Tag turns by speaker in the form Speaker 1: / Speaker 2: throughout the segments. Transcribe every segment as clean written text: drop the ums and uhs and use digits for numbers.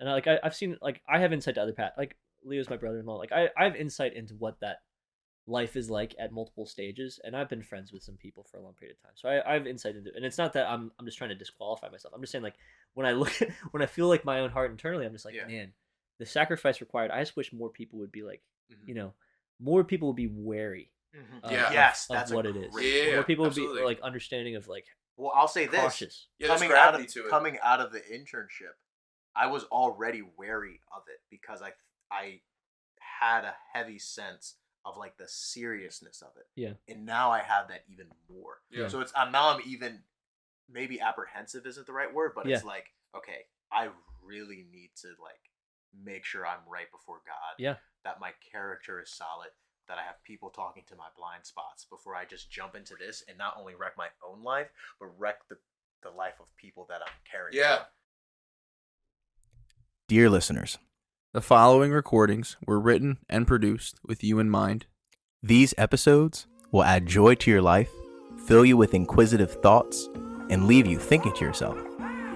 Speaker 1: and I've seen like I have insight to other like Leo's my brother-in-law. Like I have insight into what that life is like at multiple stages, and I've been friends with some people for a long period of time, so I have insight into it. And it's not that I'm just trying to disqualify myself. I'm just saying like when I look at, when I feel like my own heart internally, I'm just like,
Speaker 2: Yeah.
Speaker 1: man, the sacrifice required. I just wish more people would be like,
Speaker 2: Mhm.
Speaker 1: you know, more people would be wary
Speaker 2: Mhm.
Speaker 1: of,
Speaker 3: Yeah.
Speaker 2: Yes,
Speaker 1: of
Speaker 2: that's a
Speaker 1: what it is.
Speaker 2: great
Speaker 3: Yeah,
Speaker 1: More people would
Speaker 3: absolutely.
Speaker 1: be like understanding of like
Speaker 2: Well, I'll say this:
Speaker 1: cautious.
Speaker 3: Yeah, there's
Speaker 2: coming out
Speaker 3: gravity
Speaker 2: of
Speaker 3: to it.
Speaker 2: coming out of the internship, I was already wary of it because I had a heavy sense of like the seriousness of it.
Speaker 1: Yeah.
Speaker 2: And now I have that even more.
Speaker 3: Yeah.
Speaker 2: So it's I'm even, maybe apprehensive isn't the right word, but it's
Speaker 1: Yeah.
Speaker 2: like, okay, I really need to like make sure I'm right before God.
Speaker 1: Yeah.
Speaker 2: That my character is solid, that I have people talking to my blind spots before I just jump into this and not only wreck my own life, but wreck the life of people that I'm carrying.
Speaker 3: Yeah.
Speaker 2: Dear listeners,
Speaker 4: The following recordings were written and produced with you in mind.
Speaker 2: these episodes will add joy to your life, fill you with inquisitive thoughts, and leave you thinking to yourself,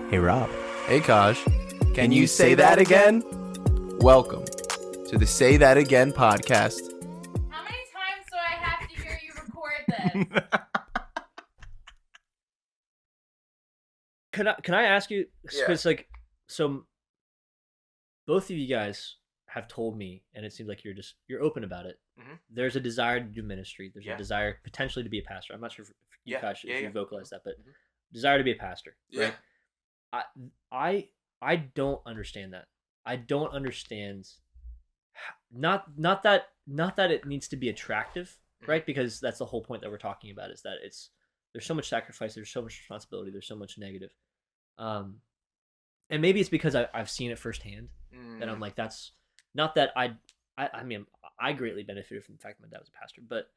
Speaker 2: hey Rob,
Speaker 4: Hey Caj,
Speaker 2: can you say that again?
Speaker 4: welcome to the Say That Again podcast.
Speaker 5: How many times do I have to hear you record this?
Speaker 1: Can I ask you?
Speaker 3: Yeah.
Speaker 1: Because like, so both of you guys have told me, and it seems like you're open about it.
Speaker 2: Mhm.
Speaker 1: There's a desire to do ministry. There's
Speaker 2: Yeah.
Speaker 1: a desire potentially to be a pastor. I'm not sure if you
Speaker 2: Yeah,
Speaker 1: guys,
Speaker 2: yeah,
Speaker 1: if
Speaker 2: yeah.
Speaker 1: you vocalize that, but
Speaker 2: Mhm.
Speaker 1: desire to be a pastor.
Speaker 3: Yeah.
Speaker 1: Right? I don't understand that. I don't understand. Not that it needs to be attractive, right? Because that's the whole point that we're talking about, is that there's so much sacrifice, there's so much responsibility, there's so much negative. And maybe it's because I've seen it firsthand that I'm like, that's not that I mean, I greatly benefited from the fact that my dad was a pastor, but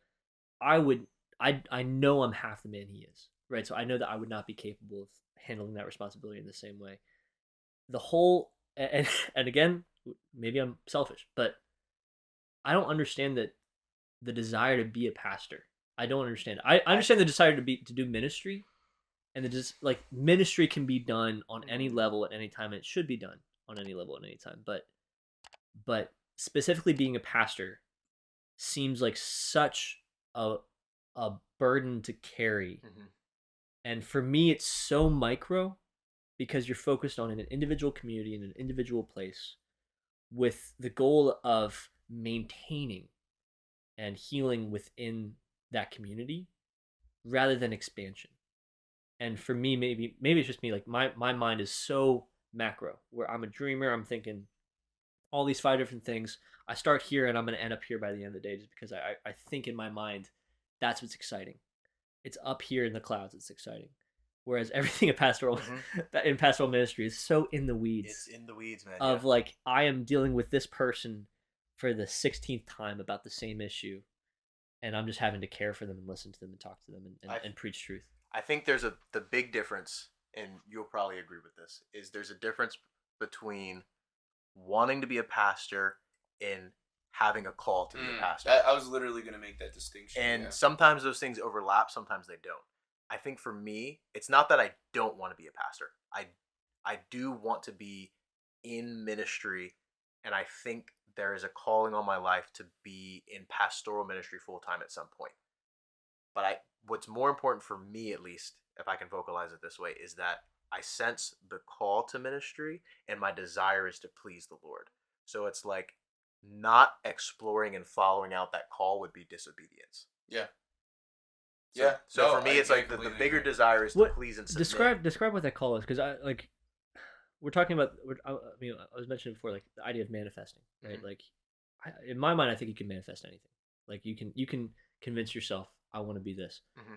Speaker 1: I know I'm half the man he is, right? So I know that I would not be capable of handling that responsibility in the same way. The whole, and again, maybe I'm selfish, but I don't understand that the desire to be a pastor. I don't understand. I understand the desire to do ministry, and like ministry can be done on any level at any time, and it should be done on any level at any time. But specifically being a pastor seems like such a burden to carry. And for me, it's so micro because you're focused on an individual community in an individual place with the goal of maintaining and healing within that community rather than expansion. And for me, maybe it's just me, like my mind is so macro, where I'm a dreamer. I'm thinking all these 5 different things. I start here and I'm going to end up here by the end of the day, just because I think in my mind that's what's exciting. It's up here in the clouds. It's exciting. Whereas everything in pastoral ministry is so in the weeds.
Speaker 2: It's in the weeds, man.
Speaker 1: Of like, I am dealing with this person for the 16th time about the same issue, and I'm just having to care for them and listen to them and talk to them and preach truth.
Speaker 2: I think there's the big difference, and you'll probably agree with this, is there's a difference between wanting to be a pastor and having a call to be a pastor.
Speaker 3: I was literally going to make that distinction.
Speaker 2: And sometimes those things overlap, sometimes they don't. I think for me, it's not that I don't want to be a pastor. I do want to be in ministry, and I think there is a calling on my life to be in pastoral ministry full time at some point. But what's more important for me, at least, if I can vocalize it this way, is that I sense the call to ministry, and my desire is to please the Lord. So it's like not exploring and following out that call would be disobedience.
Speaker 3: Yeah.
Speaker 2: So for me, it's like the bigger desire is to please and submit.
Speaker 1: Describe what that call is, because we're talking about. I was mentioning before, like the idea of manifesting, right?
Speaker 2: Mm-hmm.
Speaker 1: Like, in my mind, I think you can manifest anything. Like you can convince yourself, I want to be this.
Speaker 2: Mm-hmm.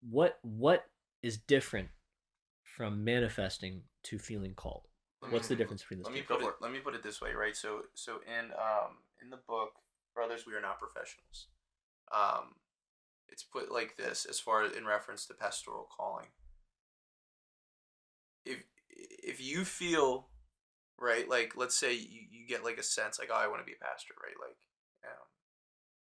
Speaker 1: What is different from manifesting to feeling called? What's the difference between those two?
Speaker 3: Let me put it this way, right? So in the book, Brothers, We Are Not Professionals. It's put like this, as far as in reference to pastoral calling. If you feel, right, like let's say you get like a sense like, oh, I want to be a pastor, right? Like,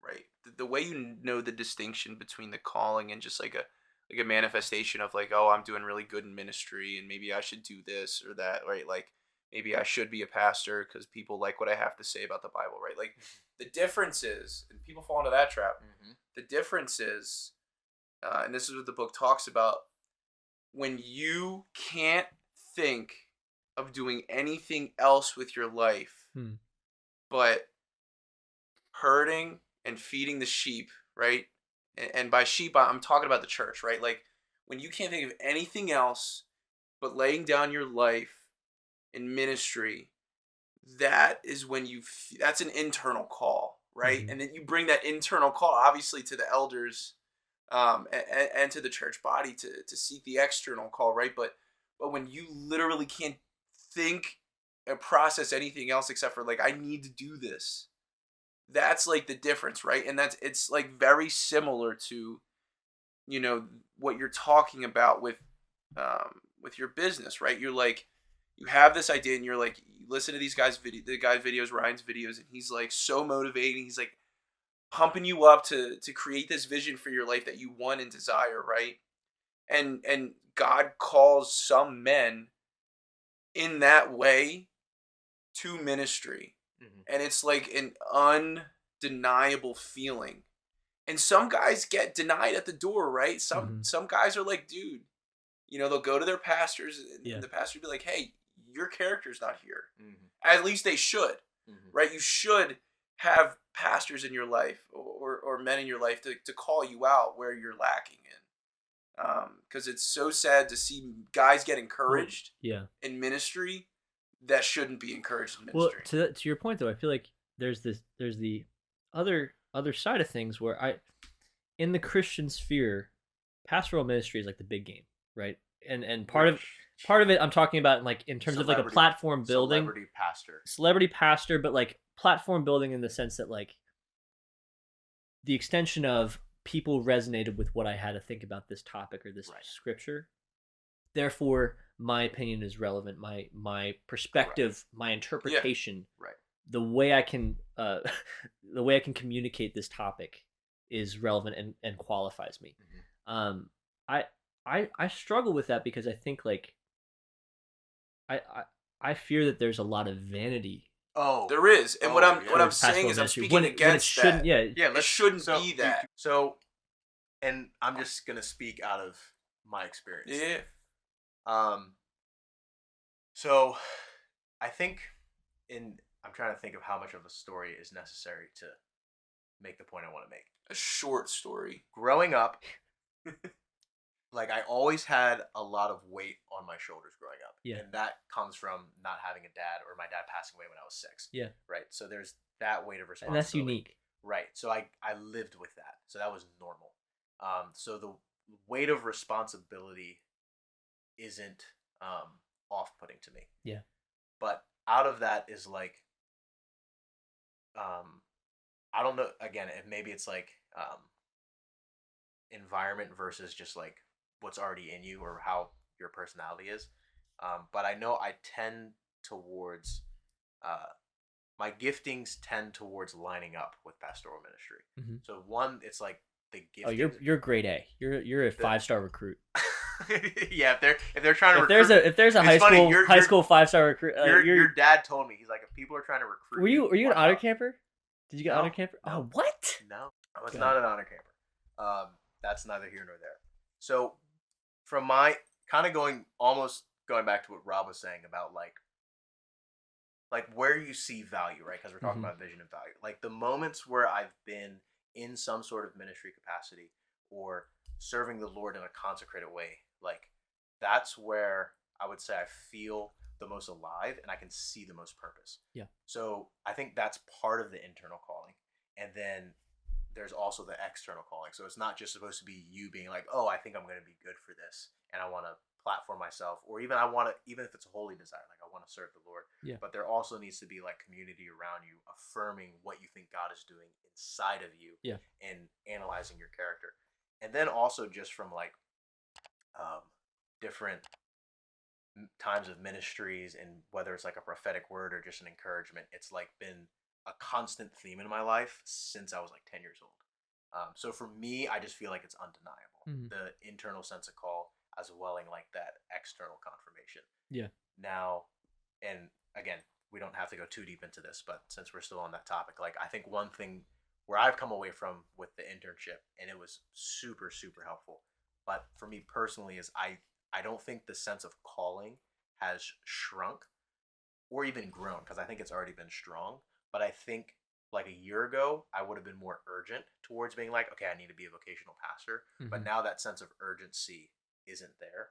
Speaker 3: right, the way you know the distinction between the calling and just like a manifestation of like, oh, I'm doing really good in ministry and maybe I should do this or that, right? Like maybe I should be a pastor because people like what I have to say about the Bible, right? Like the difference is, and people fall into that trap. The difference is, and this is what the book talks about, when you can't think of doing anything else with your life but herding and feeding the sheep, right? And by sheep, I'm talking about the church, right? Like when you can't think of anything else but laying down your life in ministry, that is when that's an internal call, right? And then you bring that internal call, obviously, to the elders and to the church body to seek the external call, right? But when you literally can't think and process anything else except for like, I need to do this, that's like the difference, right? And it's like very similar to, you know, what you're talking about with your business, right? You're like, you have this idea and you're like, you listen to these guys' videos, Ryan's videos, and he's like so motivating. He's like pumping you up to create this vision for your life that you want and desire, right? And God calls some men in that way to ministry. And it's like an undeniable feeling. And some guys get denied at the door, right? Some guys are like, dude, you know, they'll go to their pastors and the pastor will be like, hey, your character's not here. At least they should, right? You should have pastors in your life or men in your life to call you out where you're lacking in. Because it's so sad to see guys get encouraged in ministry that shouldn't be encouraged in ministry.
Speaker 1: Well, to your point though, I feel like there's the other side of things where in the Christian sphere, pastoral ministry is like the big game, right? And part of it I'm talking about like in terms of like a platform building, celebrity pastor, but like platform building in the sense that like the extension of people resonated with what I had to think about this topic or this scripture. Therefore, my opinion is relevant. My perspective, my interpretation, the way I can communicate this topic is relevant and qualifies me. I struggle with that because I think like I fear that there's a lot of vanity.
Speaker 3: Oh, there is, and what I'm saying is I'm speaking against that. It shouldn't be that.
Speaker 2: So, and I'm just gonna speak out of my experience. So, I think I'm trying to think of how much of a story is necessary to make the point I want to make.
Speaker 3: A short story.
Speaker 2: Growing up, like I always had a lot of weight on my shoulders growing up. And that comes from not having a dad or my dad passing away when I was 6. Right. So there's that weight of responsibility.
Speaker 1: And that's unique.
Speaker 2: Right. So I lived with that. So that was normal. So the weight of responsibility isn't off-putting to me. But out of that is like, I don't know, again, maybe it's like environment versus just like what's already in you or how your personality is. But I know I tend towards, my giftings tend towards lining up with pastoral ministry. So one, it's like the giftings.
Speaker 1: Oh, you're grade A. You're a 5-star recruit.
Speaker 2: Yeah, if they're trying to
Speaker 1: if there's a high school 5-star recruit,
Speaker 2: your dad told me, he's like, if people are trying to recruit,
Speaker 1: were you an honor camper? Did you get honor camper? No. Oh, what?
Speaker 2: No, I was not an honor camper. That's neither here nor there. So from my kind of going back to what Rob was saying about like where you see value, right? Because we're talking about vision and value. Like the moments where I've been in some sort of ministry capacity or serving the Lord in a consecrated way, like that's where I would say I feel the most alive and I can see the most purpose. So I think that's part of the internal calling. And then there's also the external calling. So it's not just supposed to be you being like, oh, I think I'm going to be good for this and I want to platform myself, or even even if it's a holy desire, like I want to serve the Lord. But there also needs to be like community around you affirming what you think God is doing inside of you and analyzing your character. And then also just from like different times of ministries, and whether it's like a prophetic word or just an encouragement, it's like been a constant theme in my life since I was like 10 years old. So for me, I just feel like it's undeniable. The internal sense of call as well as like that external confirmation. Now, and again, we don't have to go too deep into this, but since we're still on that topic, like I think one thing where I've come away from with the internship, and it was super, super helpful. But for me personally, is I don't think the sense of calling has shrunk or even grown, because I think it's already been strong. But I think like a year ago, I would have been more urgent towards being like, okay, I need to be a vocational pastor. But now that sense of urgency isn't there,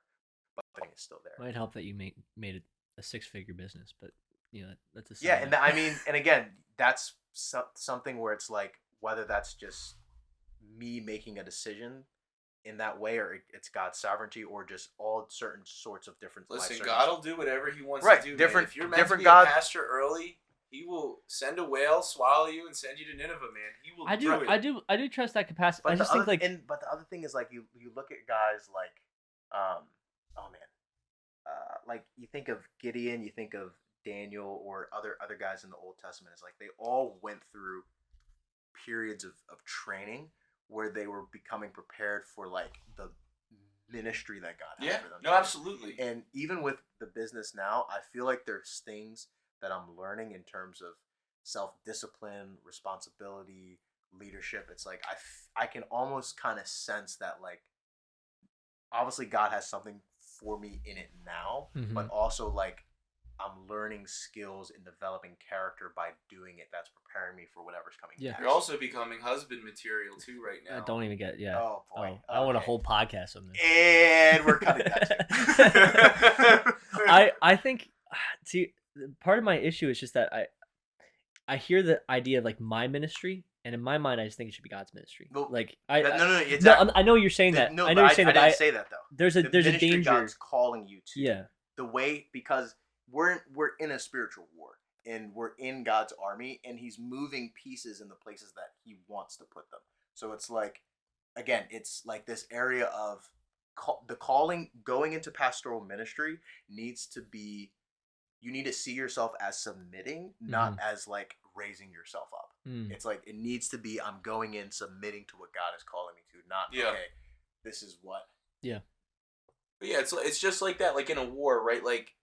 Speaker 2: but I think it's still there.
Speaker 1: Might help that you made it a 6-figure business, but that's a
Speaker 2: Yeah, and I mean, and again, that's something where it's like whether that's just me making a decision in that way, or it's God's sovereignty, or just all certain sorts of different.
Speaker 3: Listen,
Speaker 2: life
Speaker 3: God will do whatever He wants
Speaker 2: Right,
Speaker 3: to do.
Speaker 2: different-
Speaker 3: Man. If you're meant
Speaker 2: different
Speaker 3: to be
Speaker 2: God-
Speaker 3: a pastor early, He will send a whale, swallow you, and send you to Nineveh, man. He will do it.
Speaker 1: I do trust that capacity.
Speaker 2: But
Speaker 1: I just think like
Speaker 2: but the other thing is like you look at guys like, oh man, like you think of Gideon, you think of Daniel, or other guys in the Old Testament. It's like they all went through periods of training where they were becoming prepared for like the ministry that God had for them.
Speaker 3: No, absolutely.
Speaker 2: And even with the business now, I feel like there's things that I'm learning in terms of self-discipline, responsibility, leadership. It's like I can almost kind of sense that like obviously God has something for me in it now, but also like I'm learning skills and developing character by doing it. That's preparing me for whatever's coming next.
Speaker 3: You're also becoming husband material too right now.
Speaker 1: don't even get
Speaker 2: Oh boy.
Speaker 1: I want a whole podcast on this.
Speaker 2: And we're cutting that too.
Speaker 1: I think see part of my issue is just that I hear the idea of like my ministry, and in my mind I just think it should be God's ministry.
Speaker 2: Well,
Speaker 1: like
Speaker 2: no, exactly.
Speaker 1: I know you're saying that.
Speaker 2: No,
Speaker 1: I know you're saying
Speaker 2: I
Speaker 1: that.
Speaker 2: didn't say that though.
Speaker 1: There's a
Speaker 2: ministry
Speaker 1: danger.
Speaker 2: God's calling you to.
Speaker 1: Yeah.
Speaker 2: The way, because we're in a spiritual war, and we're in God's army, and He's moving pieces in the places that He wants to put them. So it's like, again, it's like this area of the calling, going into pastoral ministry needs to be. You need to see yourself as submitting, not as like raising yourself up. It's like it needs to be I'm going in submitting to what God is calling me to, not okay, this is what.
Speaker 1: Yeah.
Speaker 3: But yeah, it's just like that, like in a war, right? Like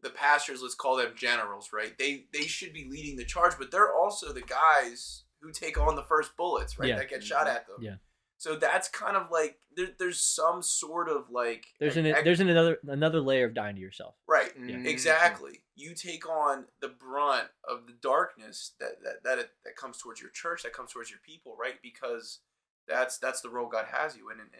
Speaker 3: the pastors, let's call them generals, right? They should be leading the charge, but they're also the guys who take on the first bullets, right?
Speaker 1: Yeah.
Speaker 3: That get shot at them.
Speaker 1: Yeah.
Speaker 3: So that's kind of like there's some sort of like
Speaker 1: there's another layer of dying to yourself.
Speaker 3: Right.
Speaker 1: Yeah.
Speaker 3: Exactly. You take on the brunt of the darkness that comes towards your church, that comes towards your people, right? Because that's the role God has you in, and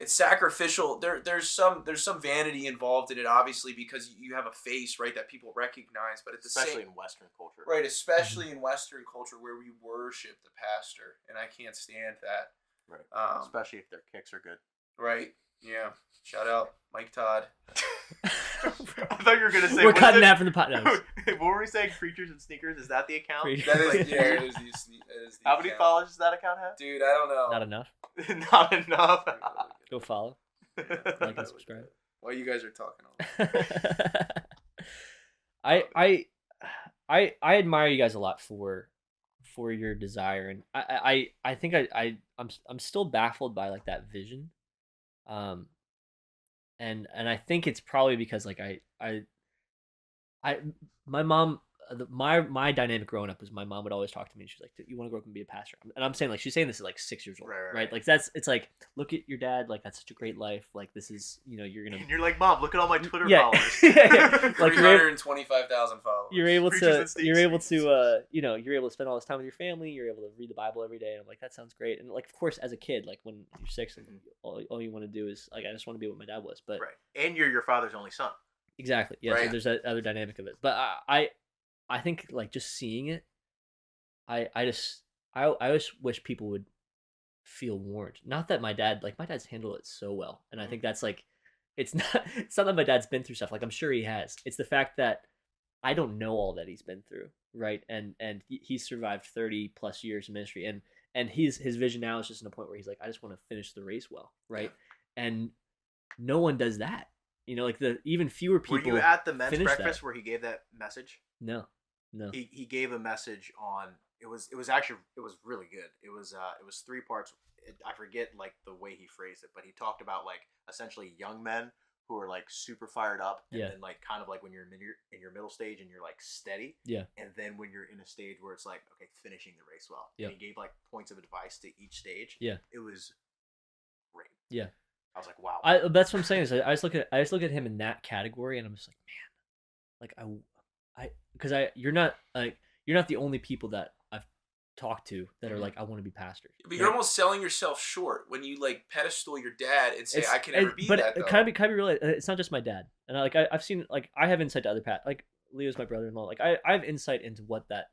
Speaker 3: it's sacrificial. There's some vanity involved in it, obviously, because you have a face, right, that people recognize. But at the
Speaker 2: especially in Western culture,
Speaker 3: right? Especially in Western culture where we worship the pastor, and I can't stand that.
Speaker 2: Right. Especially if their kicks are good.
Speaker 3: Right. Yeah. Shout out Mike Todd.
Speaker 2: I thought you were gonna say
Speaker 1: we're cutting that from the pot. No.
Speaker 2: What were we saying? Preachers and Sneakers? Is that the account?
Speaker 3: That is, yeah, it is the
Speaker 2: How many followers does that account have?
Speaker 3: Dude, I don't know.
Speaker 1: Not enough.
Speaker 2: Not enough.
Speaker 1: Go follow. Like and subscribe.
Speaker 3: While you guys are talking all
Speaker 1: I admire you guys a lot for your desire, and I think I'm still baffled by like that vision, and I think it's probably because like my mom, my dynamic growing up is my mom would always talk to me and she's like, you want to grow up and be a pastor? And I'm saying like she's saying this at like 6 years old, right? Like it's like, look at your dad, like that's such a great life, like this is, you're gonna.
Speaker 2: And you're like, Mom, look at all my Twitter
Speaker 1: yeah.
Speaker 2: followers.
Speaker 1: Yeah. Like
Speaker 3: 325,000 followers.
Speaker 1: You're able to you're able to spend all this time with your family. You're able to read the Bible every day. And I'm like, that sounds great. And like, of course, as a kid, like when you're 6, and all you want to do is like, I just want to be what my dad was. But
Speaker 2: right, and you're your father's only son.
Speaker 1: Exactly. Yeah.
Speaker 3: Right.
Speaker 1: So there's that other dynamic of it. But I think like just seeing it, I just wish people would feel warned. Not that my dad's handled it so well, and I think that's like, it's not that my dad's been through stuff. Like I'm sure he has. It's the fact that I don't know all that he's been through, right? And he's survived 30 plus years of ministry, and his vision now is just in a point where he's like, I just want to finish the race well, right? Yeah. And no one does that. Like even fewer people.
Speaker 2: Were you at the men's breakfast
Speaker 1: that.
Speaker 2: Where he gave that message?
Speaker 1: No.
Speaker 2: He gave a message on it was really good. It was 3 parts. I forget like the way he phrased it, but he talked about like essentially young men who are like super fired up, and
Speaker 1: Yeah.
Speaker 2: then like kind of like when you're in your middle stage and you're like steady,
Speaker 1: Yeah.
Speaker 2: and then when you're in a stage where it's like, okay, finishing the race well.
Speaker 1: Yeah.
Speaker 2: And he gave like points of advice to each stage.
Speaker 1: Yeah.
Speaker 2: It was great.
Speaker 1: Yeah.
Speaker 2: I was like, wow.
Speaker 1: That's what I'm saying is I just look at him in that category, and I'm just like, man, like because you're not the only people that I've talked to that are like, I want to be pastors.
Speaker 3: But you're almost selling yourself short when you like pedestal your dad and say, I can never be
Speaker 1: but
Speaker 3: that. Though.
Speaker 1: Can I be real? It's not just my dad, and I've seen, like, I have insight to other like Leo's my brother-in-law. Like I have insight into what that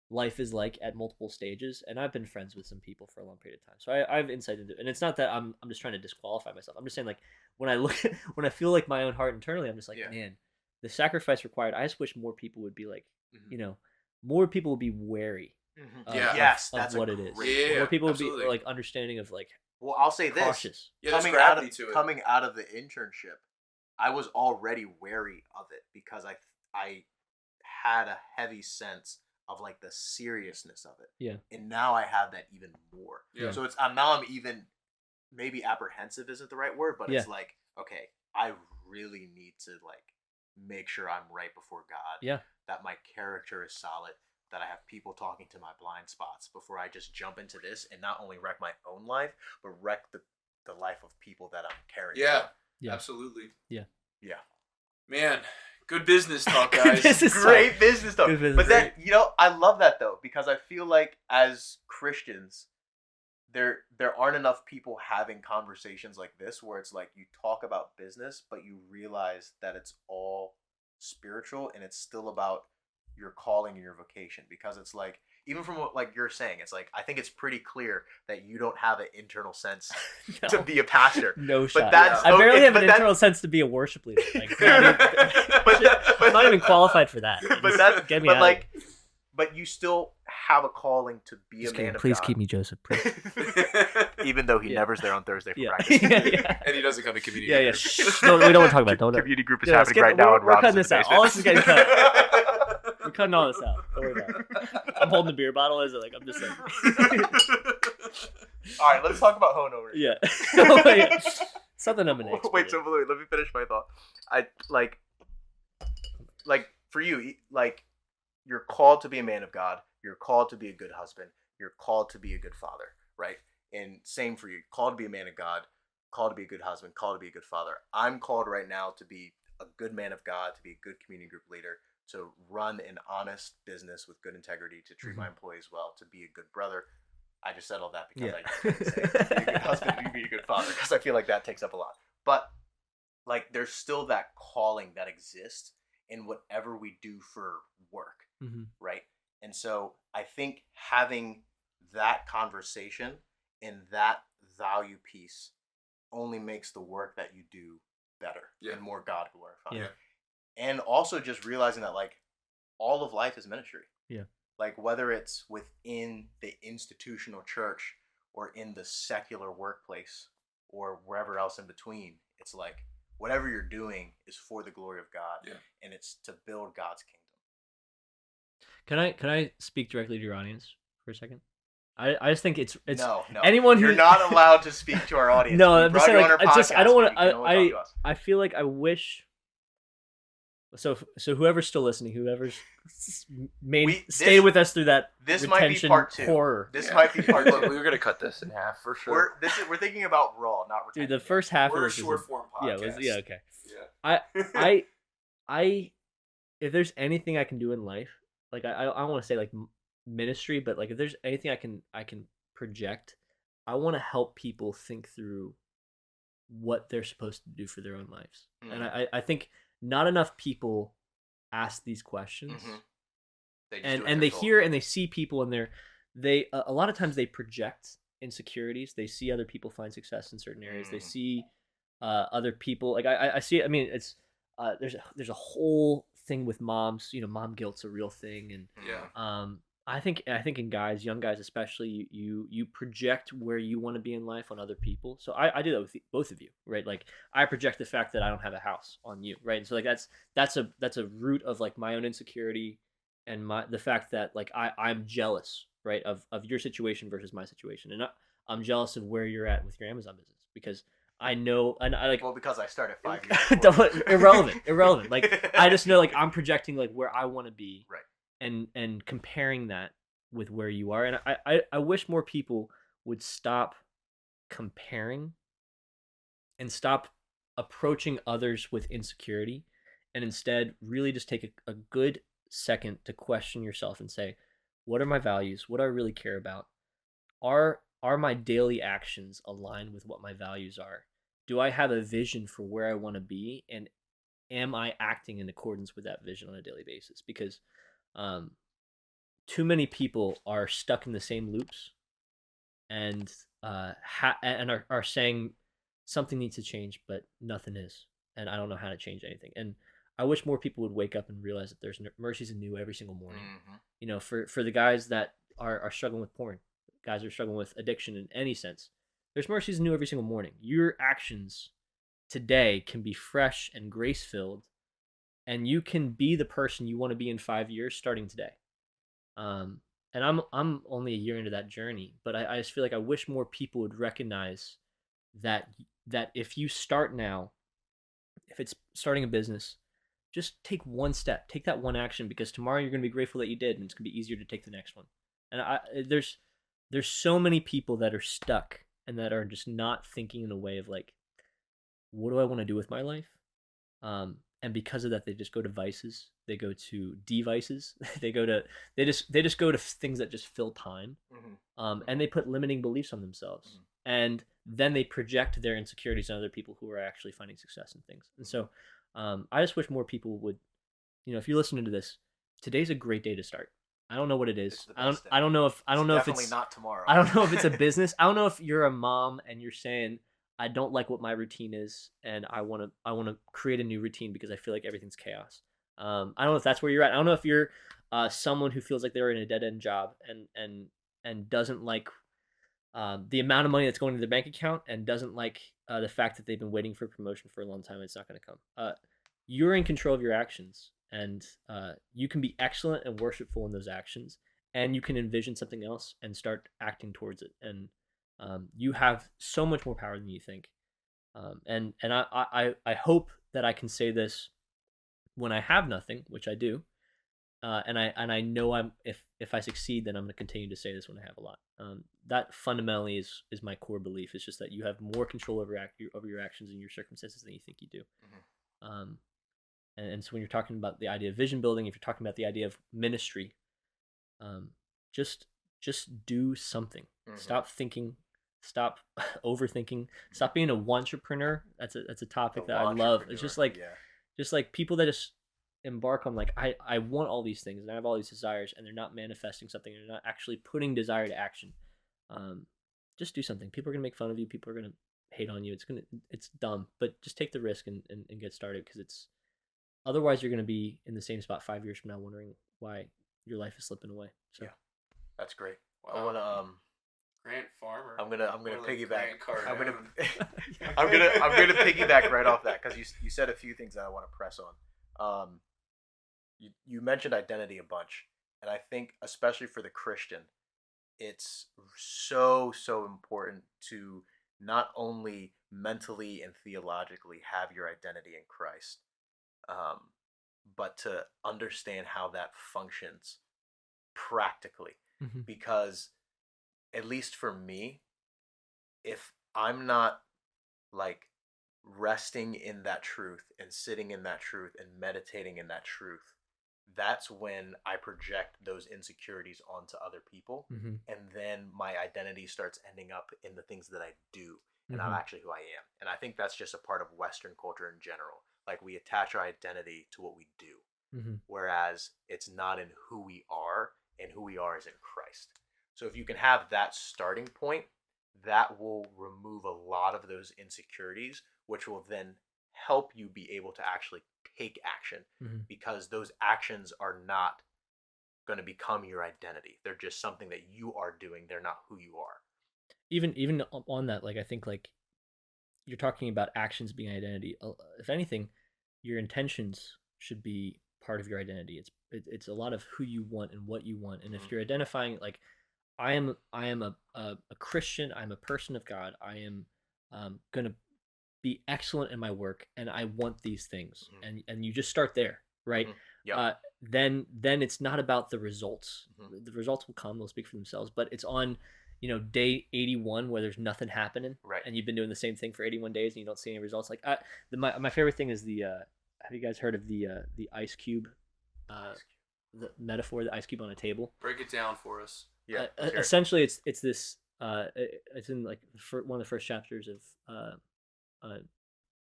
Speaker 1: life is like at multiple stages, and I've been friends with some people for a long period of time, so I have insight into it. And it's not that I'm just trying to disqualify myself. I'm just saying, like, when I feel like my own heart internally, I'm just like, man, the sacrifice required. I just wish more people would be like, more people would be wary.
Speaker 2: Yes,
Speaker 1: of
Speaker 2: that's
Speaker 1: what it is.
Speaker 3: Yeah,
Speaker 1: more people
Speaker 3: absolutely.
Speaker 1: would be like understanding of like.
Speaker 2: Well, I'll say this:
Speaker 1: cautious.
Speaker 3: Yeah, there's
Speaker 2: coming out
Speaker 3: gravity
Speaker 2: of
Speaker 3: to it.
Speaker 2: coming out of the internship, I was already wary of it because I had a heavy sense of like the seriousness of it.
Speaker 1: Yeah.
Speaker 2: And now I have that even more.
Speaker 3: Yeah.
Speaker 2: So I'm even, maybe apprehensive isn't the right word, but it's like, okay, I really need to like make sure I'm right before God.
Speaker 1: Yeah.
Speaker 2: That my character is solid, that I have people talking to my blind spots before I just jump into this and not only wreck my own life, but wreck the life of people that I'm carrying.
Speaker 3: Yeah, absolutely.
Speaker 1: Yeah.
Speaker 3: Man, good business talk, guys.
Speaker 2: Great business talk.
Speaker 1: Good business.
Speaker 2: But then, I love that though, because I feel like as Christians, there aren't enough people having conversations like this where it's like you talk about business, but you realize that it's all spiritual and it's still about your calling and your vocation. Because it's like, even from what like you're saying, it's like I think it's pretty clear that you don't have an internal sense to be a pastor.
Speaker 1: No shot.
Speaker 2: But that's
Speaker 1: I barely have an
Speaker 2: but
Speaker 1: internal sense to be a worship leader. Like, I'm not even qualified for that. Get me out.
Speaker 2: But you still have a calling to be a man of
Speaker 1: Please
Speaker 2: God.
Speaker 1: keep me, Joseph. Please.
Speaker 2: Even though he never's there on Thursday for
Speaker 1: Yeah.
Speaker 2: practice.
Speaker 3: And he doesn't come to community.
Speaker 1: Yeah.
Speaker 3: group.
Speaker 1: No, we don't want to talk about it. Don't.
Speaker 2: Community group is
Speaker 1: Yeah,
Speaker 2: happening right now.
Speaker 1: We're cutting this out. All this is getting cut. We're cutting all this out. Don't worry about it. I'm holding the beer bottle as like I'm just saying.
Speaker 2: All right, let's talk about Honover.
Speaker 1: Yeah. Oh, yeah. Something I'm gonna.
Speaker 2: Wait, so let me finish my thought. I like for you, like you're called to be a man of God. You're called to be a good husband. You're called to be a good father, right? And same for you. Called to be a man of God. Called to be a good husband. Called to be a good father. I'm called right now to be a good man of God, to be a good community group leader, to run an honest business with good integrity, to treat my employees well, to be a good brother. I just said all that because I didn't say to be a good husband, to be a good father, because I feel like that takes up a lot. But like, there's still that calling that exists in whatever we do for work, right? And so I think having that conversation and that value piece only makes the work that you do better and more God glorifying.
Speaker 1: Yeah.
Speaker 2: And also just realizing that like all of life is ministry.
Speaker 1: Yeah.
Speaker 2: Like whether it's within the institutional church or in the secular workplace or wherever else in between, it's like whatever you're doing is for the glory of God, and it's to build God's kingdom.
Speaker 1: Can I speak directly to your audience for a second? I just think it's
Speaker 2: no.
Speaker 1: Anyone
Speaker 2: you're
Speaker 1: who
Speaker 2: not allowed to speak to our audience.
Speaker 1: No,
Speaker 2: We
Speaker 1: I'm just
Speaker 2: brought
Speaker 1: saying,
Speaker 2: you on
Speaker 1: like,
Speaker 2: our
Speaker 1: I don't want
Speaker 2: podcast,
Speaker 1: to. I feel like I wish. So whoever's still listening, whoever's stayed with us through that
Speaker 2: this might be
Speaker 1: retention
Speaker 2: part 2.
Speaker 1: horror.
Speaker 2: This might be part 2.
Speaker 3: We were gonna cut this in half for sure.
Speaker 2: We're thinking about raw, not retention.
Speaker 1: Dude, the first half
Speaker 3: We're
Speaker 1: of
Speaker 3: a
Speaker 1: this
Speaker 3: short form podcast.
Speaker 1: Yeah, okay.
Speaker 3: Yeah.
Speaker 1: I if there's anything I can do in life, like I want to say like ministry, but like if there's anything I can project, I want to help people think through what they're supposed to do for their own lives. And I think not enough people ask these questions. And they hear and they see people and they a lot of times they project insecurities. They see other people find success in certain areas. They see other people, like I see. I mean, it's there's a whole thing with moms. Mom guilt's a real thing, and I think in guys, young guys especially, you project where you want to be in life on other people. So I do that with both of you, right? Like I project the fact that I don't have a house on you, right? And so like that's a root of like my own insecurity and the fact that like I'm jealous, right, of your situation versus my situation, and I'm jealous of where you're at with your Amazon business because I know, and I like.
Speaker 2: Well, because I started 5 years before.
Speaker 1: irrelevant. Like I just know, like I'm projecting like where I want to be,
Speaker 2: Right.
Speaker 1: and comparing that with where you are, and I wish more people would stop comparing and stop approaching others with insecurity, and instead really just take a good second to question yourself and say, what are my values? What do I really care about? Are my daily actions aligned with what my values are? Do I have a vision for where I want to be, and am I acting in accordance with that vision on a daily basis? Because um, too many people are stuck in the same loops, and and are saying something needs to change, but nothing is, and I don't know how to change anything. And I wish more people would wake up and realize that there's mercies anew every single morning. You know, for the guys that are struggling with porn, guys are struggling with addiction in any sense, there's mercies anew every single morning. Your actions today can be fresh and grace filled, and you can be the person you want to be in 5 years starting today. And I'm only a year into that journey, but I just feel like I wish more people would recognize that if you start now, if it's starting a business, just take one step, take that one action, because tomorrow you're going to be grateful that you did, and it's going to be easier to take the next one. And there's so many people that are stuck and that are just not thinking in a way of like, what do I want to do with my life? And because of that, they just go to vices. They go to devices. they just go to things that just fill time. And they put limiting beliefs on themselves, and then they project their insecurities on other people who are actually finding success in things. And so, I just wish more people would, if you're listening to this, today's a great day to start. I don't know what it is. I don't know if
Speaker 2: Definitely
Speaker 1: it's
Speaker 2: not tomorrow.
Speaker 1: I don't know if it's a business. I don't know if you're a mom and you're saying, I don't like what my routine is, and I want to create a new routine because I feel like everything's chaos. I don't know if that's where you're at. I don't know if you're someone who feels like they're in a dead end job and doesn't like the amount of money that's going to their bank account, and doesn't like the fact that they've been waiting for a promotion for a long time. It's not going to come. You're in control of your actions, and you can be excellent and worshipful in those actions, and you can envision something else and start acting towards it. And you have so much more power than you think. And I hope that I can say this when I have nothing, which I do. And I know if I succeed, then I'm going to continue to say this when I have a lot. That fundamentally is my core belief. It's just that you have more control over your actions and your circumstances than you think you do. And so when you're talking about the idea of vision building, if you're talking about the idea of ministry, just do something. Stop thinking. Stop overthinking. Stop being a wantrepreneur. That's a topic that I love. It's just like people that just embark on like I want all these things and I have all these desires, and they're not manifesting something. They're not actually putting desire to action. Just do something. People are gonna make fun of you. People are gonna hate on you. It's dumb, but just take the risk and get started, because it's otherwise you're gonna be in the same spot 5 years from now, wondering why your life is slipping away. So
Speaker 2: yeah, that's great.
Speaker 3: Wow.
Speaker 2: I wanna
Speaker 3: Grant Farmer.
Speaker 2: I'm gonna piggyback. I'm gonna
Speaker 3: piggyback
Speaker 2: piggyback right off that, because you said a few things that I want to press on. You mentioned identity a bunch, and I think especially for the Christian, it's so important to not only mentally and theologically have your identity in Christ, but to understand how that functions practically, because at least for me, if I'm not like resting in that truth and sitting in that truth and meditating in that truth, that's when I project those insecurities onto other people, and then my identity starts ending up in the things that I do, and not actually who I am. And I think that's just a part of Western culture in general. Like, we attach our identity to what we do, whereas it's not in who we are, and who we are is in Christ. So if you can have that starting point, that will remove a lot of those insecurities, which will then help you be able to actually take action, because those actions are not going to become your identity. They're just something that you are doing. They're not who you are.
Speaker 1: Even on that, like I think like you're talking about actions being identity. If anything, your intentions should be part of your identity. It's a lot of who you want and what you want. And if you're identifying like I am a Christian, I'm a person of God, I am gonna be excellent in my work, and I want these things,
Speaker 2: Mhm.
Speaker 1: and you just start there, right?
Speaker 2: Mhm. Yep.
Speaker 1: Then it's not about the results.
Speaker 2: Mhm.
Speaker 1: The results will come; they'll speak for themselves. But it's on, day 81 where there's nothing happening,
Speaker 2: Right.
Speaker 1: and you've been doing the same thing for 81 days, and you don't see any results. Like my favorite thing is the. Have you guys heard of the ice cube? The metaphor, the ice cube on a table.
Speaker 3: Break it down for us.
Speaker 2: Yeah. let's hear it.
Speaker 1: Essentially, it's this. It's in like one of the first chapters of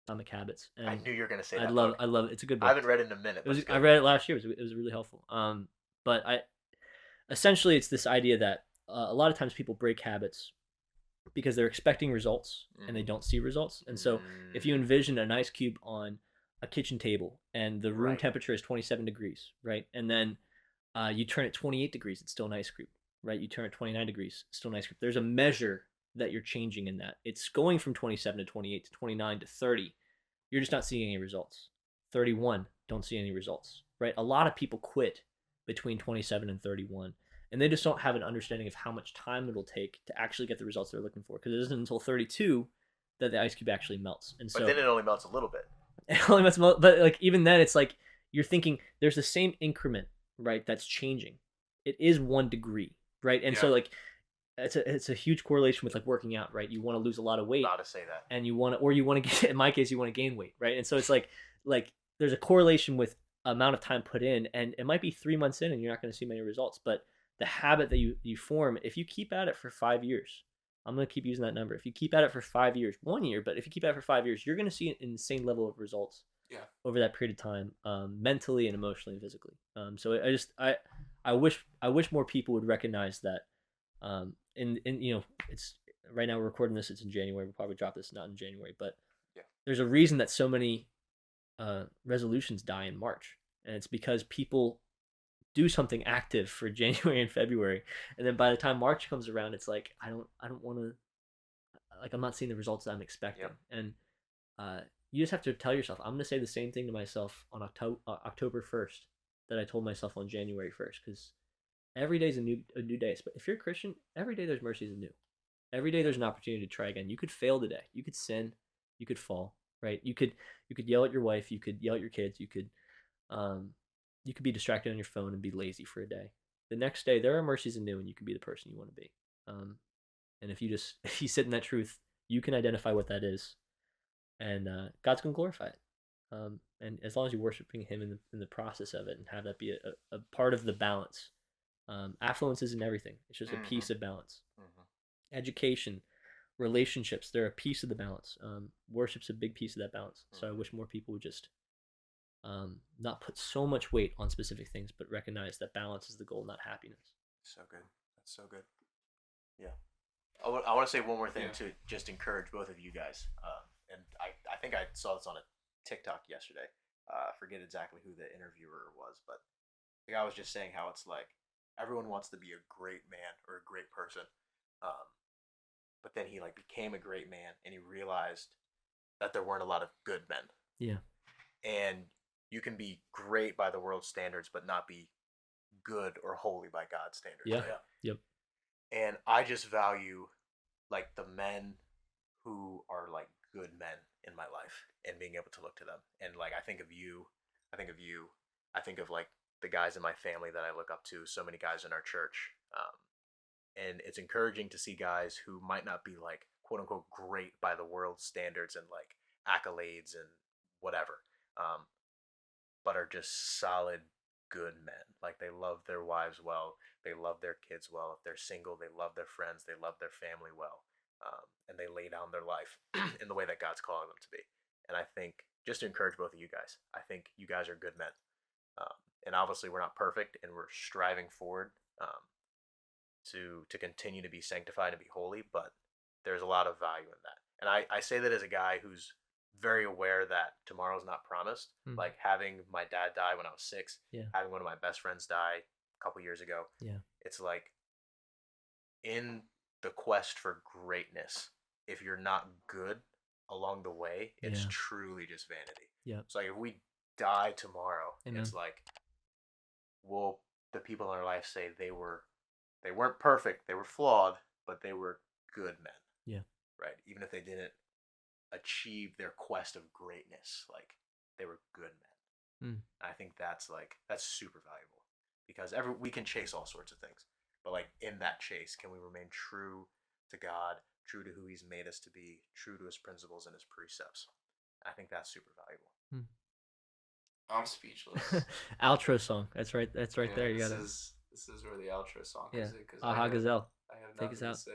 Speaker 1: Atomic Habits, and
Speaker 2: I knew you were gonna say
Speaker 1: I
Speaker 2: that.
Speaker 1: love
Speaker 2: book.
Speaker 1: I love it. It's a good
Speaker 2: I
Speaker 1: book.
Speaker 2: haven't read it in a minute.
Speaker 1: It
Speaker 2: But
Speaker 1: was
Speaker 2: it's
Speaker 1: I
Speaker 2: good.
Speaker 1: read it last year. It was really helpful. But I essentially it's this idea that a lot of times people break habits because they're expecting results and they don't see results. And so if you envision an ice cube on a kitchen table and the room
Speaker 2: Right.
Speaker 1: temperature is 27 degrees, right? And then you turn it 28 degrees, it's still an ice cube, right? You turn it 29 degrees, it's still an ice cube. There's a measure that you're changing in that. It's going from 27 to 28 to 29 to 30. You're just not seeing any results. 31, don't see any results, right? A lot of people quit between 27 and 31, and they just don't have an understanding of how much time it'll take to actually get the results they're looking for, because it isn't until 32 that the ice cube actually melts. And so
Speaker 2: But then it only melts a little bit.
Speaker 1: it only melts, but like even then, it's like you're thinking there's the same increment, right? That's changing. It is 1 degree, right? And so
Speaker 3: Yeah.
Speaker 1: like it's a huge correlation with like working out, right? You want to lose a lot of weight,
Speaker 2: About to say that.
Speaker 1: and you want to get, in my case, you want to gain weight, right? And so it's like there's a correlation with amount of time put in, and it might be 3 months in and you're not going to see many results, but the habit that you form, if you keep at it for 5 years, I'm going to keep using that number. If you keep at it for 5 years, 1 year, but if you keep at it for 5 years, you're going to see an insane level of results
Speaker 3: Yeah.
Speaker 1: over that period of time, mentally and emotionally and physically. So I wish more people would recognize that. In it's right now we're recording this. It's in January. We'll probably drop this not in January, but
Speaker 2: Yeah.
Speaker 1: there's a reason that so many resolutions die in March, and it's because people do something active for January and February, and then by the time March comes around, it's like I don't want to, like, I'm not seeing the results that I'm expecting.
Speaker 2: Yep.
Speaker 1: And you just have to tell yourself, I'm going to say the same thing to myself on October 1st that I told myself on January 1st, because every day is a new day. But if you're a Christian, every day there's mercies anew. Every day there's an opportunity to try again. You could fail today. You could sin. You could fall. Right? You could yell at your wife. You could yell at your kids. You could be distracted on your phone and be lazy for a day. The next day there are mercies anew, and you can be the person you want to be. And if you sit in that truth, you can identify what that is, and God's gonna glorify it. And as long as you're worshiping Him in the process of it, and have that be a part of the balance. Affluence isn't everything. It's just a piece of balance. Education, relationships, they're a piece of the balance. Worship's a big piece of that balance. So I wish more people would just not put so much weight on specific things, but recognize that balance is the goal, not happiness.
Speaker 2: So good. That's so good. Yeah. I want to say one more thing
Speaker 3: Yeah.
Speaker 2: to just encourage both of you guys. And I think I saw this on a TikTok yesterday. I forget exactly who the interviewer was, but the guy was just saying how it's like everyone wants to be a great man or a great person. But then he like became a great man, and he realized that there weren't a lot of good men.
Speaker 1: Yeah.
Speaker 2: And you can be great by the world's standards, but not be good or holy by God's standards.
Speaker 1: Yeah.
Speaker 2: Right?
Speaker 1: Yep.
Speaker 2: And I just value like the men who are like good men in my life, and being able to look to them. And like I think of you, I think of like the guys in my family that I look up to, so many guys in our church. And it's encouraging to see guys who might not be like quote unquote great by the world's standards and like accolades and whatever, but are just solid good men. Like they love their wives well, they love their kids well. If they're single, they love their friends, they love their family well, and they lay down their life in the way that God's calling them to be. And I think just to encourage both of you guys, I think you guys are good men. And obviously we're not perfect, and we're striving forward to continue to be sanctified and be holy, but there's a lot of value in that. And I say that as a guy who's very aware that tomorrow's not promised. Like having my dad die when I was 6, having one of my best friends die a couple years ago.
Speaker 1: Yeah.
Speaker 2: It's like in the quest for greatness, if you're not good along the way, it's truly just vanity.
Speaker 1: Yeah.
Speaker 2: So like if we die tomorrow,
Speaker 1: Amen.
Speaker 2: It's like, well, the people in our life say they weren't perfect, they were flawed, but they were good men.
Speaker 1: Yeah.
Speaker 2: Right. Even if they didn't achieve their quest of greatness. Like they were good men. I think that's super valuable because we can chase all sorts of things, but like in that chase, can we remain true to God, true to who He's made us to be, true to His principles and His precepts? I think that's super valuable.
Speaker 3: I'm speechless.
Speaker 1: Outro song. That's right. That's right
Speaker 3: Yeah,
Speaker 1: there. You
Speaker 3: this
Speaker 1: got it.
Speaker 3: is where the outro song
Speaker 1: Yeah.
Speaker 3: comes in because
Speaker 1: Aha Gazelle.
Speaker 3: I have
Speaker 1: Take us
Speaker 3: nothing to
Speaker 1: out.
Speaker 3: say.